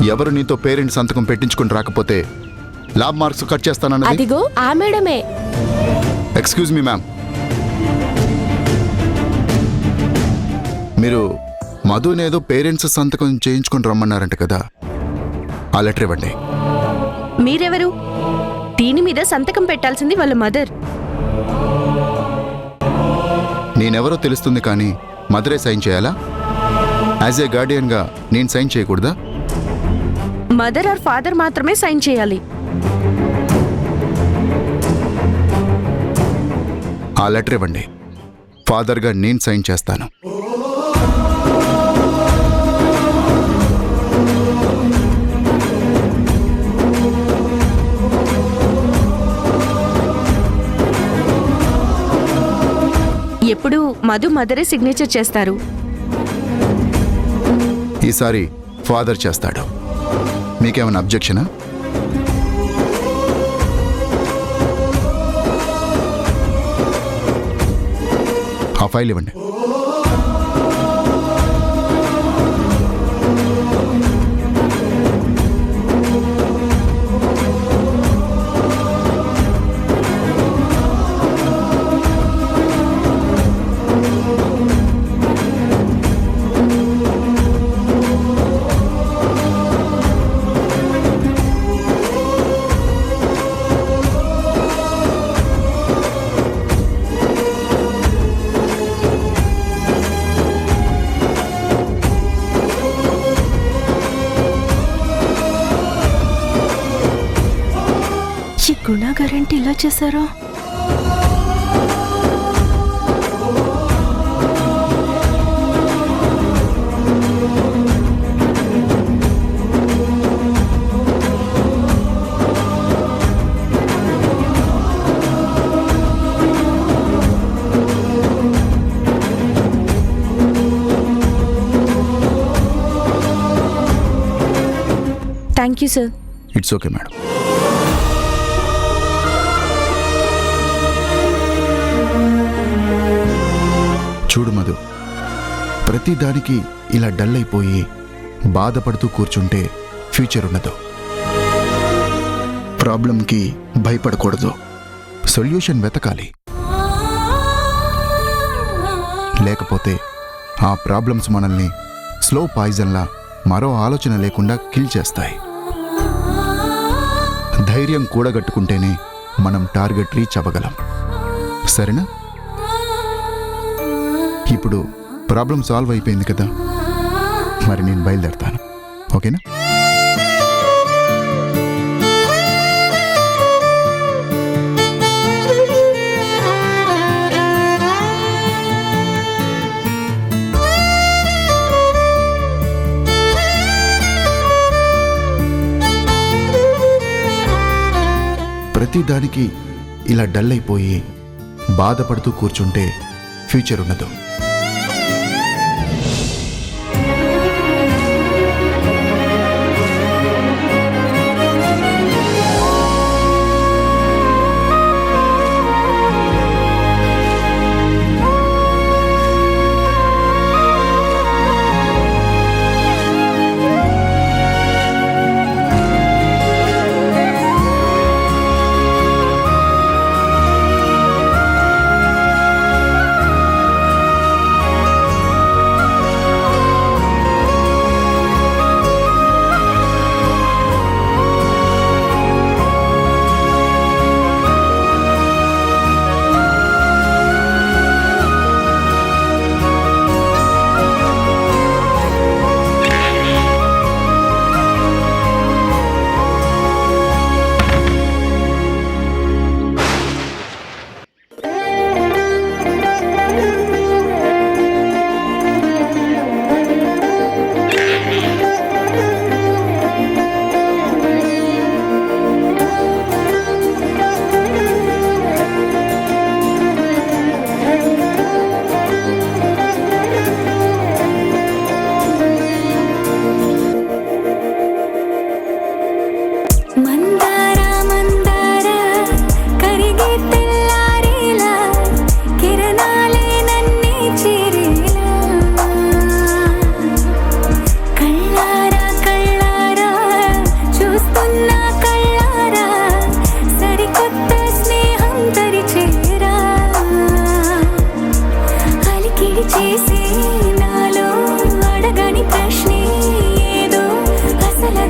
ఎవరు నీతో పేరెంట్ సంతకం పెట్టించుకుని రాకపోతే ల్యాబ్ మార్క్స్ కట్ చేస్తానన్నది? అదిగో ఆ మేడమే. ఎక్స్క్యూజ్ మీ మ్యామ్, మీరు మధునేదో పేరెంట్స్ సంతకం చేయించుకుని రమ్మన్నారంట కదా, ఆ లెటర్ ఇవ్వండి. మీరెవరు? దీని మీద సంతకం పెట్టాల్సింది వాళ్ళ మదర్. నేనెవరో తెలుస్తుంది కానీ మదరే సైన్ చేయాలా? యాజ్ ఏ గార్డియన్గా నేను సైన్ చేయకూడదా? మదర్ ఆర్ ఫాదర్ మాత్రమే సైన్ చేయాలి. ఆ లెటర్ ఇవ్వండి, ఫాదర్గా నేను సైన్ చేస్తాను. ఎప్పుడు మధు మదరే సిగ్నేచర్ చేస్తారు. ఈసారి ఫాదర్ చేస్తాడు. మీకేమైనా అబ్జెక్షనా? ఆ ఫైల్ ఇవ్వండి. గుణగారంటే ఇలా చేశారో? Thank you sir. It's okay madam. చూడు మధు, ప్రతిదానికి ఇలా డల్ అయిపోయి బాధపడుతూ కూర్చుంటే ఫ్యూచర్ ఉండదు. ప్రాబ్లంకి భయపడకూడదు, సొల్యూషన్ వెతకాలి. లేకపోతే ఆ ప్రాబ్లమ్స్ మనల్ని స్లో పాయిజన్లా మరో ఆలోచన లేకుండా కిల్ చేస్తాయి. ధైర్యం కూడగట్టుకుంటేనే మనం టార్గెట్ రీచ్ అవ్వగలం. సరేనా? ఇప్పుడు ప్రాబ్లం సాల్వ్ అయిపోయింది కదా, మరి నేను బయలుదేరుతాను. ఓకేనా? ప్రతిదానికి ఇలా డల్ అయిపోయి బాధపడుతూ కూర్చుంటే ఫ్యూచర్ ఉండదు.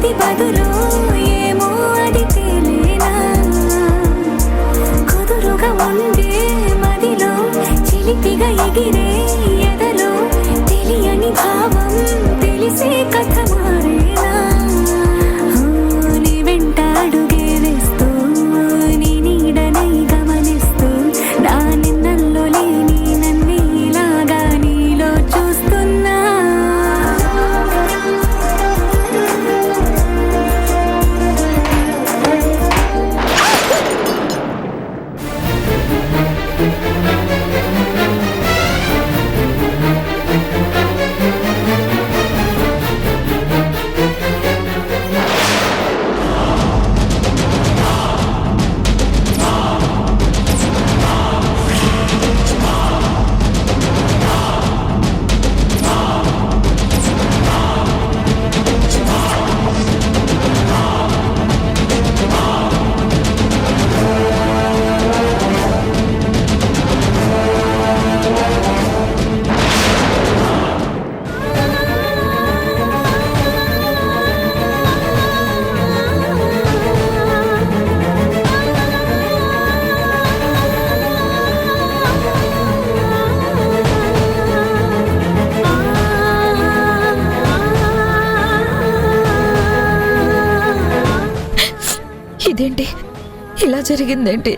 ఏది బదులో ఏమో అది తేలేనా కుదురుగా ఉండే మదిలో చిలిపిగా ఎగిరే ఎదలో తెలియని భావం తెలిసే కథ మారేనా నీ వెంట అడుగే వేస్తూ నీ నీడనై గమనిస్తూ నా నిన్నల్లో లేని నన్నే ఇలాగా నీలో చూస్తున్నా ఇదేంటి ఇలా జరిగిందేంటి?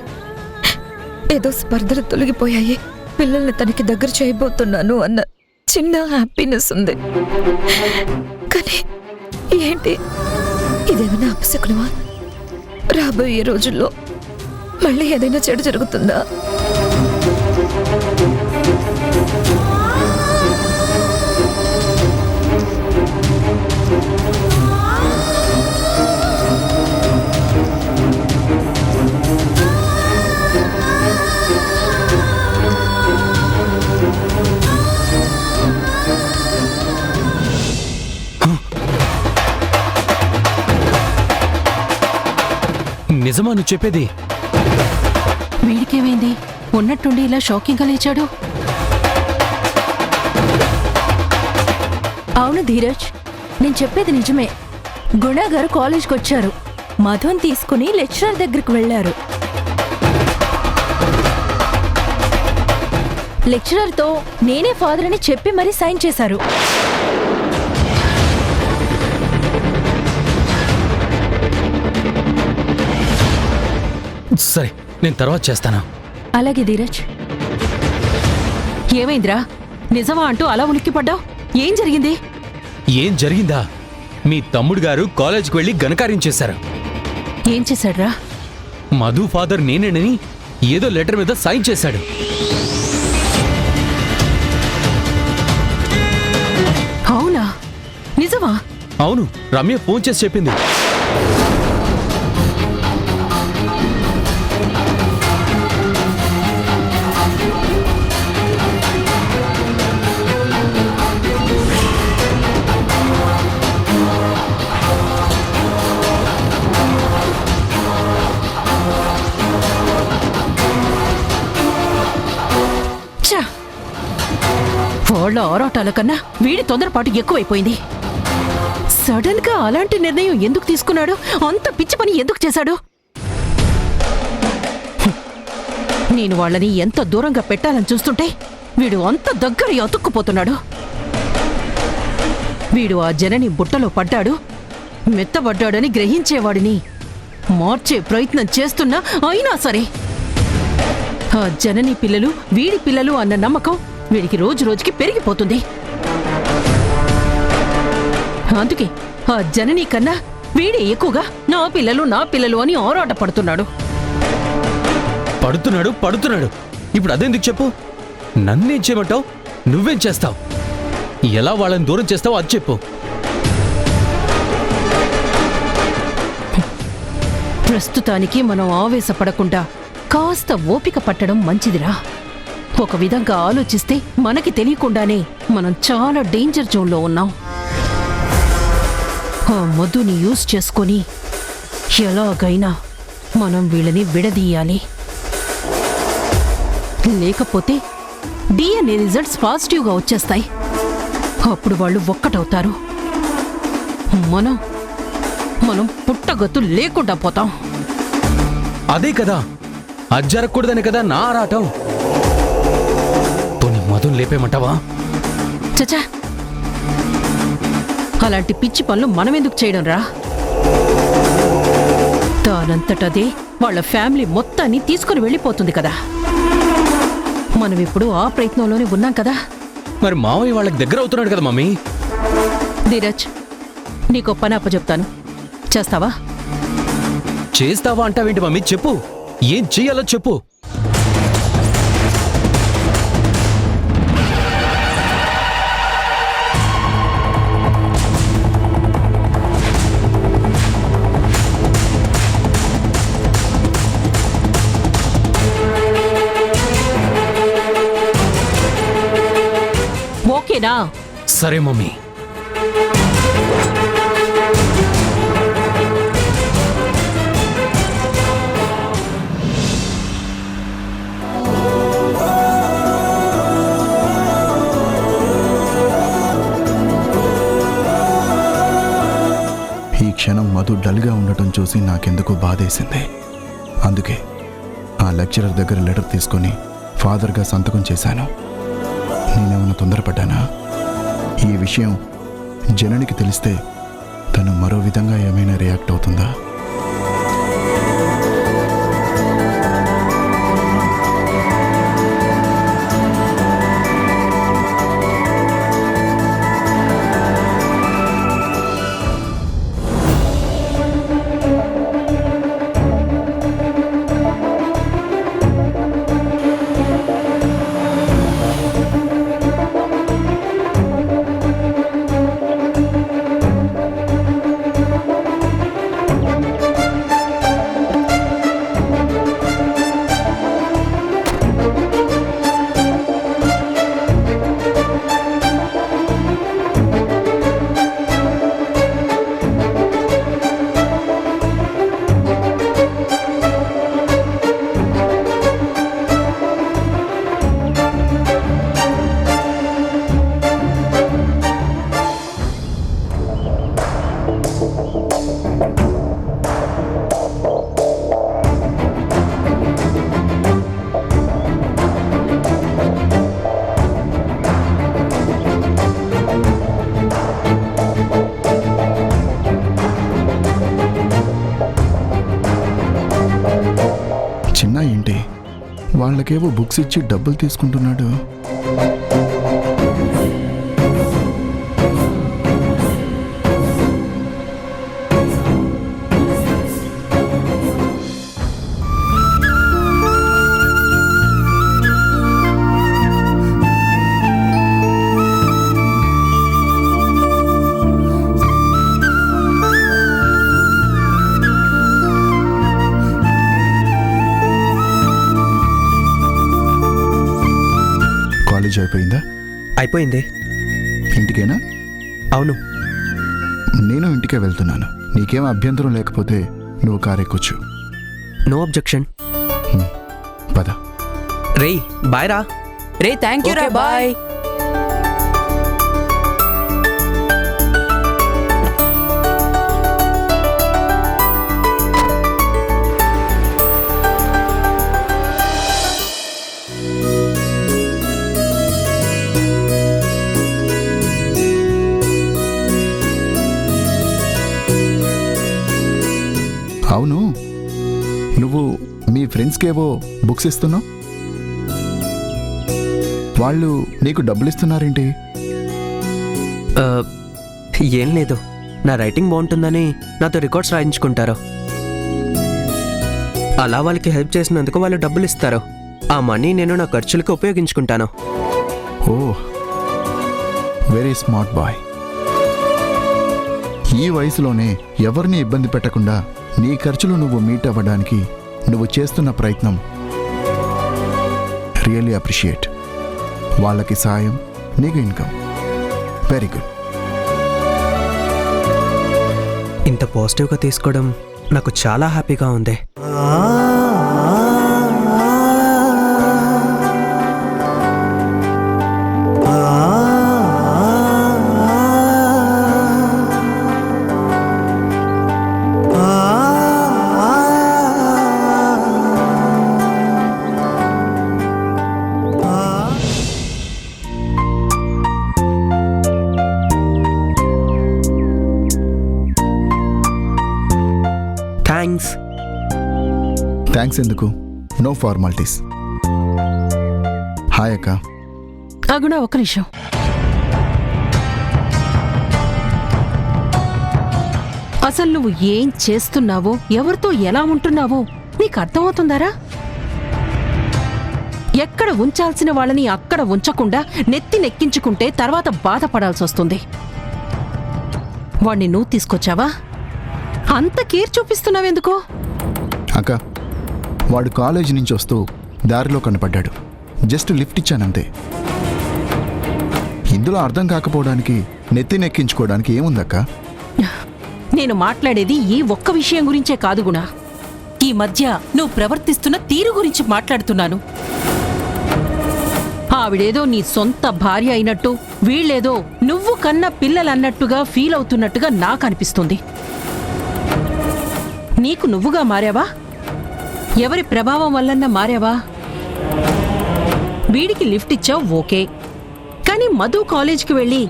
ఏదో స్పర్ధలు తొలగిపోయాయి, పిల్లల్ని తనకి దగ్గర చేయబోతున్నాను అన్న చిన్న హ్యాపీనెస్ ఉంది. కానీ ఏంటి ఇదేమైనా అపశకునమా? రాబోయే రోజుల్లో మళ్ళీ ఏదైనా చెడు జరుగుతుందా? నిజమా నువ్వు చెప్పేది? వీడికేమైంది? ఉన్నట్టుండి ఇలా షాకింగ్గా లేచాడు. అవును ధీరజ్, నేను చెప్పేది నిజమే. గుణ గారు కాలేజ్కి వచ్చారు. మధుని తీసుకుని లెక్చరర్ దగ్గరికి వెళ్లారు. లెక్చరర్తో నేనే ఫాదర్ అని చెప్పి మరీ సైన్ చేశారు. సరే, నేను తర్వాత చేస్తాను. అలాగే ధీరజ్. ఏమైందిరా? నిజమా అంటూ అలా ఉలిక్కిపడ్డావు? ఏం జరిగింది? ఏం జరిగిందా? మీ తమ్ముడు గారు కాలేజ్కి వెళ్ళి ఘనకార్యం చేశారు. ఏం చేశాడ్రా? మధు ఫాదర్ నేనేనని ఏదో లెటర్ మీద సైన్ చేశాడు. అవునా? నిజమా? అవును, రమ్య ఫోన్ చేసి చెప్పింది. వాళ్ళ ఆరాటాల కన్నా వీడి తొందరపాటు ఎక్కువైపోయింది. సడన్ గా అలాంటి నిర్ణయం ఎందుకు తీసుకున్నాడు? అంత పిచ్చి పని ఎందుకు చేశాడు? నేను వాళ్ళని ఎంత దూరంగా పెట్టాలని చూస్తుంటే వీడు అంత దగ్గర అతుక్కుపోతున్నాడు. వీడు ఆ జనని బుట్టలో పడ్డాడు, మెత్తబడ్డాడని గ్రహించేవాడిని మార్చే ప్రయత్నం చేస్తున్నా అయినా సరే ఆ జనని పిల్లలు వీడి పిల్లలు అన్న నమ్మకం వీడికి రోజు రోజుకి పెరిగిపోతుంది. అందుకే ఆ జనని కన్నా వీడే ఎక్కువగా నా పిల్లలు అని ఆరాట పడుతున్నాడు. పడుతున్నాడు. ఇప్పుడు అదెందుకు చెప్పు? నన్నేం చేయమంటావు? నువ్వేం చేస్తావు? ఎలా వాళ్ళని దూరం చేస్తావో అది చెప్పు. ప్రస్తుతానికి మనం ఆవేశపడకుండా కాస్త ఓపిక పట్టడం మంచిదిరా. ఒక విధంగా ఆలోచిస్తే మనకి తెలియకుండానే మనం చాలా డేంజర్ జోన్లో ఉన్నాం. ఆ మధుని యూజ్ చేసుకొని ఎలాగైనా మనం వీళ్ళని విడదీయాలి. లేకపోతే డిఎన్ఏ రిజల్ట్స్ పాజిటివ్గా వచ్చేస్తాయి. అప్పుడు వాళ్ళు ఒక్కటవుతారు. మనం మనం పుట్టగత్తు లేకుండా పోతాం. అదే కదా, అది జరగకూడదని కదా నా ఆరాటం. పోనీ మధుని లేపేమంటావా? చచా, అలాంటి పిచ్చి పనులు మనమెందుకు చేయడం రా? దానంతటదే వాళ్ళ ఫ్యామిలీ మొత్తాన్ని తీసుకుని వెళ్ళిపోతుంది కదా. మనం ఇప్పుడు ఆ ప్రయత్నంలోనే ఉన్నాం కదా. మరి మావయ్య వాళ్ళకి దగ్గర అవుతున్నాడు కదా మమ్మీ. ధీరజ్, నీకో పని అప్పచెప్తాను, చేస్తావా? చేస్తావా అంటావేంటి మమ్మీ? చెప్పు, ఏం చెయ్యాలో చెప్పు. ఓకేనా? సరే మమ్మీ. ఈ క్షణం మధు డల్గా ఉండటం చూసి నాకెందుకో బాధేసింది. అందుకే ఆ లెక్చరర్ దగ్గర లెటర్ తీసుకొని ఫాదర్గా సంతకం చేశాను. నేనేమైనా తొందరపడ్డానా? ఈ విషయం జననికి తెలిస్తే తను మరో విధంగా ఏమైనా రియాక్ట్ అవుతుందా? చిన్న ఏంటి వాళ్ళకేవో బుక్స్ ఇచ్చి డబ్బులు తీసుకుంటున్నాడు. కాలేజ్ అయిపోయిందా? అయిపోయింది. ఇంటికేనా? అవును. నేను ఇంటికే వెళ్తున్నాను. నీకేం అభ్యంతరం లేకపోతే నువ్వు కారు ఎక్కొచ్చు. No objection. పద. రేయ్ బాయ్ రా. రే థ్యాంక్ యూ రా, బాయ్. అవును, నువ్వు మీ ఫ్రెండ్స్కేవో బుక్స్ ఇస్తున్నావు. వాళ్ళు నీకు డబ్బులు ఇస్తున్నారేంటి? ఏం లేదు, నా రైటింగ్ బాగుంటుందని నాతో రికార్డ్స్ రాయించుకుంటారు. అలా వాళ్ళకి హెల్ప్ చేసినందుకు వాళ్ళు డబ్బులు ఇస్తారు. ఆ మనీ నేను నా ఖర్చులకు ఉపయోగించుకుంటాను. ఓ, వెరీ స్మార్ట్ బాయ్. ఈ వయసులోనే ఎవరిని ఇబ్బంది పెట్టకుండా నీ ఖర్చులు నువ్వు మీట్ అవ్వడానికి నువ్వు చేస్తున్న ప్రయత్నం రియల్లీ అప్రిషియేట్. వాళ్ళకి సాయం, నీకు ఇన్కమ్. Very good. ఇంత పాజిటివ్గా తీసుకోవడం నాకు చాలా హ్యాపీగా ఉంది. థ్యాంక్స్. థ్యాంక్స్ ఎందుకు? No formalities. హాయ్ అక్క. అగుణ ఒక నిమిషం. అసలు నువ్వు ఏం చేస్తున్నావో ఎవరితో ఎలా ఉంటున్నావో నీకు అర్థమవుతుందారా? ఎక్కడ ఉంచాల్సిన వాళ్ళని అక్కడ ఉంచకుండా నెత్తి నెక్కించుకుంటే తర్వాత బాధపడాల్సి వస్తుంది. వాణ్ణి నువ్వు తీసుకొచ్చావా? అంత కేర్ చూపిస్తున్నావెందుకో? అక్క, వాడు కాలేజీ నుంచి వస్తూ దారిలో కనపడ్డాడు. జస్ట్ లిఫ్ట్ ఇచ్చానంతే. ఇందులో అర్థం కాకపోవడానికి నెత్తి నెక్కించుకోవడానికి ఏముందక్క? నేను మాట్లాడేది ఈ ఒక్క విషయం గురించే కాదు గుణ. ఈ మధ్య నువ్వు ప్రవర్తిస్తున్న తీరు గురించి మాట్లాడుతున్నాను. ఆవిడేదో నీ సొంత భార్య అయినట్టు, వీళ్ళేదో నువ్వు కన్న పిల్లలన్నట్టుగా ఫీల్ అవుతున్నట్టుగా నాకు అనిపిస్తుంది. నీకు నువ్వుగా మారావా? ఎవరి ప్రభావం వల్లన్నా మారావా? వీడికి లిఫ్ట్ ఇచ్చావు ఓకే, కానీ మధు కాలేజ్కి వెళ్ళి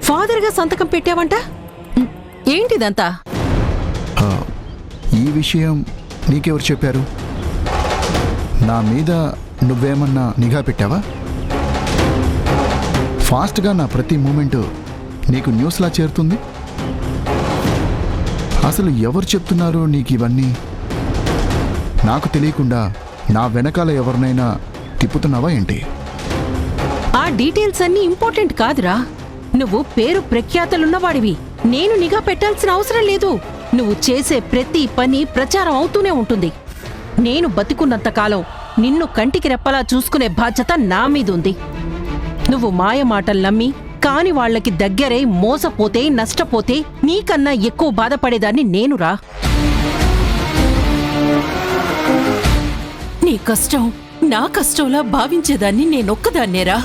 ఫాదర్గా సంతకం పెట్టావంట. ఏంటిదంతా? ఈ విషయం నీకెవరు చెప్పారు? నా మీద నువ్వేమన్నా నిఘా పెట్టావా? ఫాస్ట్గా నా ప్రతి మూమెంట్ నీకు న్యూస్లా చేరుతుంది. అసలు ఎవరు చెప్తున్నారు నీకు ఇవన్నీ? నాకు తెలియకుండా నా వెనకాల ఎవరినైనా తిప్పుతున్నావా ఏంటి? ఆ డీటెయిల్స్ అన్నీ ఇంపార్టెంట్ కాదురా. నువ్వు పేరు ప్రఖ్యాతలున్నవాడివి. నేను నిఘా పెట్టాల్సిన అవసరం లేదు. నువ్వు చేసే ప్రతి పని ప్రచారం అవుతూనే ఉంటుంది. నేను బతికున్నంతకాలం నిన్ను కంటికి రెప్పలా చూసుకునే బాధ్యత నా మీదుంది. నువ్వు మాయ మాటలు నమ్మి కాని వాళ్లకి దగ్గరై మోసపోతే నష్టపోతే నీకన్నా ఎక్కువ బాధపడేదాన్ని నేనురా. నీ కష్టం నా కష్టంలా భావించేదాన్ని నేనొక్కదాన్నేరా.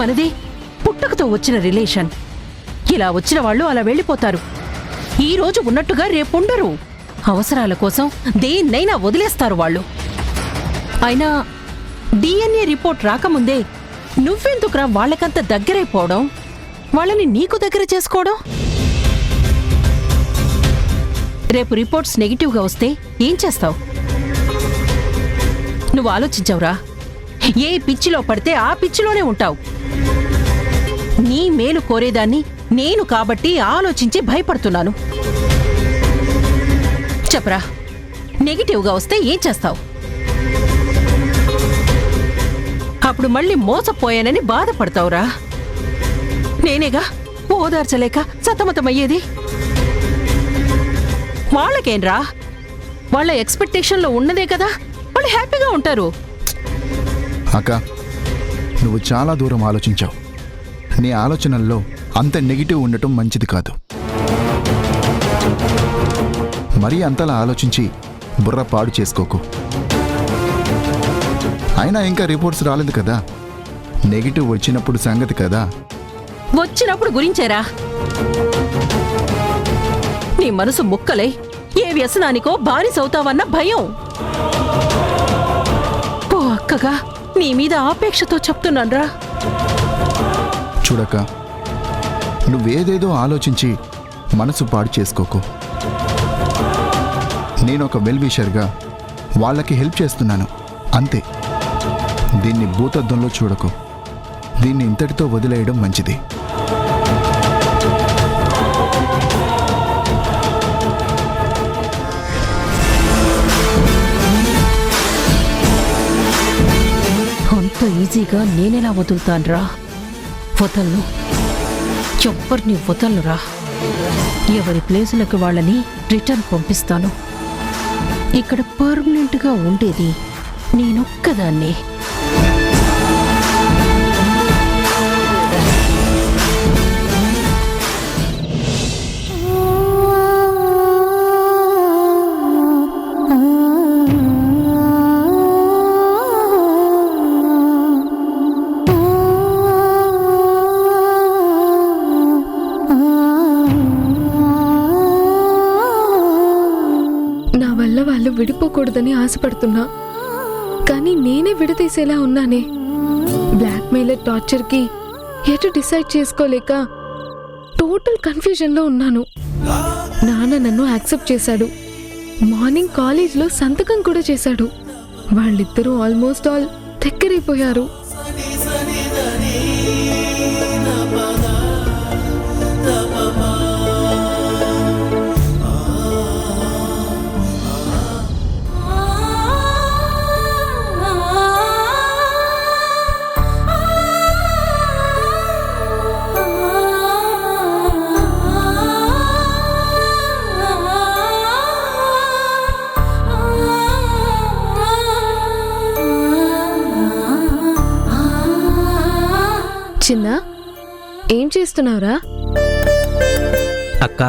మనది పుట్టుకతో వచ్చిన రిలేషన్. ఇలా వచ్చిన వాళ్ళు అలా వెళ్ళిపోతారు. ఈ రోజు ఉన్నట్టుగా రేపుండరు. అవసరాల కోసం దేన్నైనా వదిలేస్తారు వాళ్ళు. అయినా DNA రిపోర్ట్ రాకముందే నువ్వెందుకురా వాళ్ళకంత దగ్గరైపోవడం, వాళ్ళని నీకు దగ్గర చేసుకోవడం? రేపు రిపోర్ట్స్ నెగిటివ్గా వస్తే ఏం చేస్తావు? నువ్వు ఆలోచించవురా. ఏ పిచ్చిలో పడితే ఆ పిచ్చిలోనే ఉంటావు. నీ మేలు కోరేదాన్ని నేను కాబట్టి ఆలోచించి భయపడుతున్నాను. చెప్పరా, నెగిటివ్గా వస్తే ఏం చేస్తావు? అప్పుడు మళ్ళీ మోసపోయానని బాధపడతావురా. నేనేగా ఓదార్చలేక సతమతమయ్యేది. వాళ్ళకేంరా, వాళ్ళ ఎక్స్పెక్టేషన్లో ఉన్నదే కదా, వాళ్ళు హ్యాపీగా ఉంటారు. అక్క, నువ్వు చాలా దూరం ఆలోచించావు. నీ ఆలోచనల్లో అంత నెగిటివ్ ఉండటం మంచిది కాదు. మరీ అంతలా ఆలోచించి బుర్ర పాడు చేసుకోకు. అయినా ఇంకా రిపోర్ట్స్ రాలేదు కదా. నెగిటివ్ వచ్చినప్పుడు సంగతి కదా. వచ్చినప్పుడు గురించేరా. నీ మనసు ముక్కలై ఏ వ్యసనానికో బానిసవుతావన్న భయం. ఓ అక్కగా నీ మీద ఆపేక్షతో చెప్తున్నాన్రా. చూడక, నువ్వేదేదో ఆలోచించి మనసు పాడు చేసుకోకు. నేనొక వెల్ విషర్గా వాళ్ళకి హెల్ప్ చేస్తున్నాను అంతే. దీన్ని భూతద్దంలో చూడకు. దీన్ని ఇంతటితో వదిలేయడం మంచిది. అంత ఈజీగా నేనెలా వదులుతాన్రా? వదలను, ఎవ్వరిని వదలనురా. ఎవరి ప్లేసులకు వాళ్ళని రిటర్న్ పంపిస్తాను. ఇక్కడ పర్మనెంట్గా ఉండేది నేనొక్కదాన్ని. నా వల్ల వాళ్ళు విడిపోకూడదని ఆశపడుతున్నా, కానీ నేనే విడతీసేలా ఉన్నానే. బ్లాక్మెయిలర్ టార్చర్కి ఎటు డిసైడ్ చేసుకోలేక టోటల్ కన్ఫ్యూజన్లో ఉన్నాను. నాన్న నన్ను యాక్సెప్ట్ చేశాడు. మార్నింగ్ కాలేజ్లో సంతకం కూడా చేశాడు. వాళ్ళిద్దరూ ఆల్మోస్ట్ ఆల్ దగ్గరైపోయారు. చిన్న, ఏం చేస్తున్నావురా? అక్క,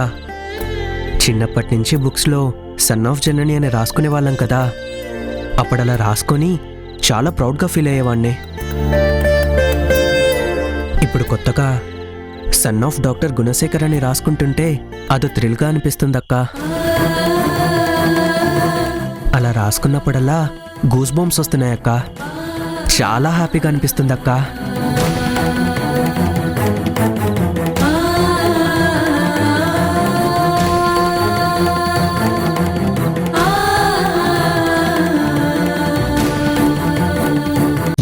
చిన్నప్పటి నుంచి బుక్స్లో సన్ ఆఫ్ జనని అని రాసుకునే వాళ్ళం కదా. అప్పుడు అలా రాసుకొని చాలా ప్రౌడ్గా ఫీల్ అయ్యేవాడిని. ఇప్పుడు కొత్తగా సన్ ఆఫ్ డాక్టర్ గుణశేఖర్ అని రాసుకుంటుంటే అది థ్రిల్గా అనిపిస్తుంది అక్క. అలా రాసుకున్నప్పుడల్లా గూస్ బంప్స్ వస్తున్నాయక్క. చాలా హ్యాపీగా అనిపిస్తుంది అక్క.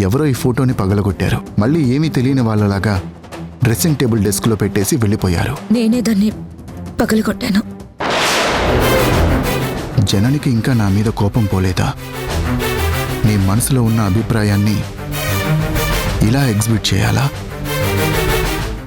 ఎవరో ఈ ఫోటోని పగలగొట్టారు. మళ్ళీ ఏమీ తెలియని వాళ్ళలాగా డ్రెస్సింగ్ టేబుల్ డెస్క్లో పెట్టేసి వెళ్ళిపోయారు. నేనే దాన్ని పగలగొట్టాను. జననికి ఇంకా నా మీద కోపం పోలేదా? నీ మనసులో ఉన్న అభిప్రాయాన్ని ఇలా ఎగ్జిబిట్ చేయాలా?